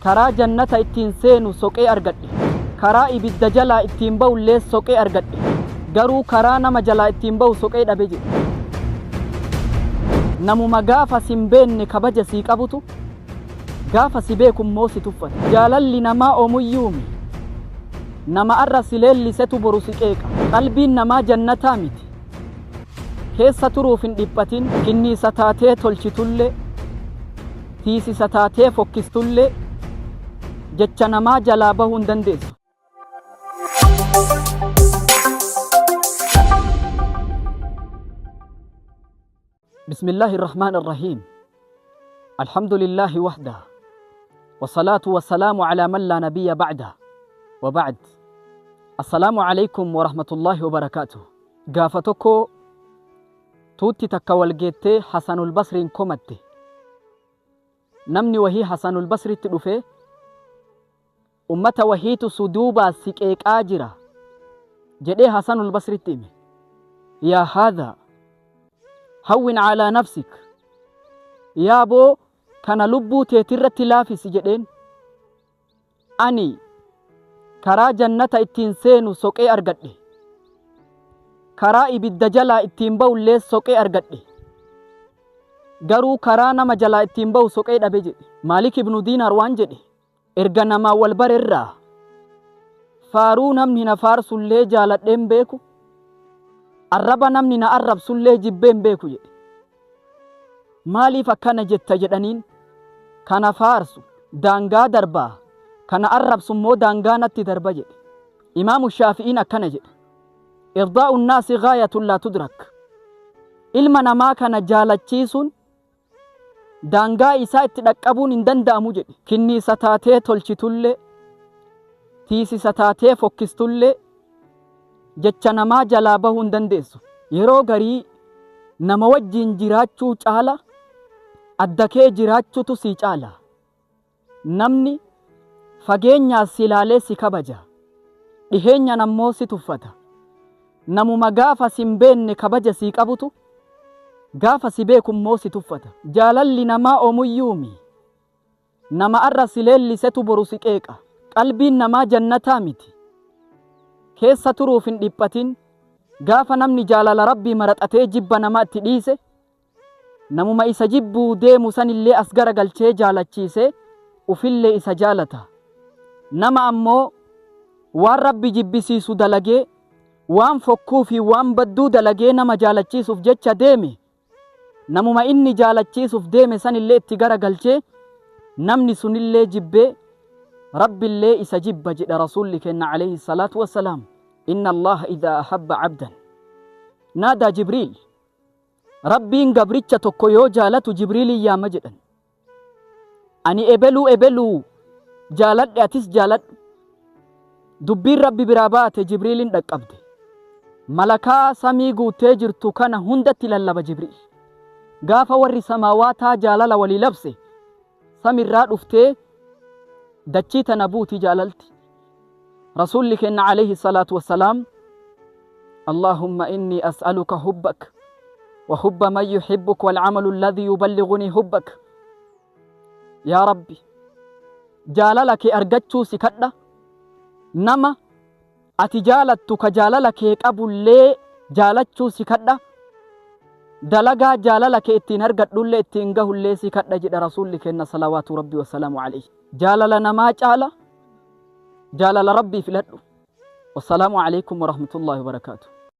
karaa jannata ittiin seenu soqee argadhe, karaa ibidda jalaa ittiin ba'ullee soqee argadhe, garuu karaa nama jalaa ittiin ba'u soqee dhabe jedhe. Namuma gaafa sin beenne kabaja sii qabutu gaafa si beekummoo si tuffata. Jaalalli namaa oomuyyuumi, nama arra si leellisetu boru si qeeqa. Qalbiin namaa jannataa miti, keessa turuuf hin dhiphatin. Kinniisa taatee tolchitullee, tiisisa taatee fokkistullee jecha namaa jalaa bahuu hin dandeessu. Bismillaahi irrahmaani irrahiim. Alhamdulillaahi wahdah, wasalaatu wasalaamu calaa man laa nabiyya bacdah, wabacd. Assalaamu calaykum warahmatullaahi wabarakaatuh. Gaafa tokko tuutti takka walgeettee Hasanul Basriin komatte. Namni wahii Hasanul Basritti dhufe ummata wahiitu suduubaa si qeeqaa jira jedhee Hasanul Basritti hime. Yaa haadha hawwin calaa nafsik, yaa boo kana lubbuu teetirratti laafisi jedheen. Ani karaa jannata ittiin seenu soqee argadhe, karaa ibidda jalaa ittiin ba'ullee soqee argadhe, garuu karaa nama jalaa ittiin ba'u soqee dhabe jedhe. Maalik ibnu Diinaar waan jedhe, erga namaa wal barerraa faaruu namni na faarsullee jaaladheen beeku, arraba namni na arrabsullee jibbeen beeku jedhe. Maaliif akkana jetta jedhaniin, kana faarsu daangaa darbaa, kana arrabsummoo daangaa natti darba jedhe. Imaamu Shaafi'iin akkana jedhe, irdaa'u nnaasi gaayatun laa tudrak. Ilma namaa kana jaalachiisuun daangaa isaa itti dhaqqabuun hin danda'amu jedhe. Kinniisa taatee tolchitullee, tiisisa taatee fokkistullee jecha namaa jalaa bahuu hin dandeessu. Yeroo garii nama wajjiin jiraachuu caala adda kee jiraachuutu sii caala. Namni fageenyaas si ilaalee si kabaja, dhiheenyan ammoo si tuffata. Namuma gaafa sin beenne kabaja sii qabutu gaafa si beekummoo si tuffata. Jaalalli namaa oomuyyuumi, nama arra si leellisetu boru si qeeqa. Qalbiin namaa jannataa miti, keessa turuuf hin dhiphatin. Gaafa namni jaalala rabbii maraxatee jibba namaa itti dhiise, namuma isa jibbuu deemu sanillee as gara galchee jaalachiise ufillee isa jaalata. Nama ammoo waan rabbi jibbisiisu dalagee, waan fokkuu fi waan badduu dalagee nama jaalachiisuuf jecha deeme, namuma inni jaalachiisuuf deeme sanillee itti gara galchee namni sunillee jibbee rabbillee isa jibba jedha rasuulli kenna alayhi salaatu wassalaam. Inna Allaha idhaa ahabba cabdan naadaa Jibriil. Rabbiin gabricha tokko yoo jaalatu Jibriilin yaama jedhan. Ani ebeluu jaaladhe, atis jaaladhu. Dubbiin rabbi biraa baate Jibriilin dhaqqabde. Malakaa samii guutee jirtu kana hundatti lallaba Jibriil. Gaafa warri samaawaataa jaalala walii labse, samirraa dhuftee dachii tana buuti jaalalti. رسولك إن عليه الصلاة والسلام اللهم إني أسألك حبك وحب من يحبك والعمل الذي يبلغني حبك. يا ربي جاللك أرجتشو سكدة نما أتجالتك جاللك أبو اللي جالتشو سكدة دلقا جاللك اتنرقد للي اتنقه اللي سكدة جد رسولك إن صلوات ربي والسلام عليه. جالل نما جالة جالل ربي في الأرض. والسلام عليكم ورحمة الله وبركاته.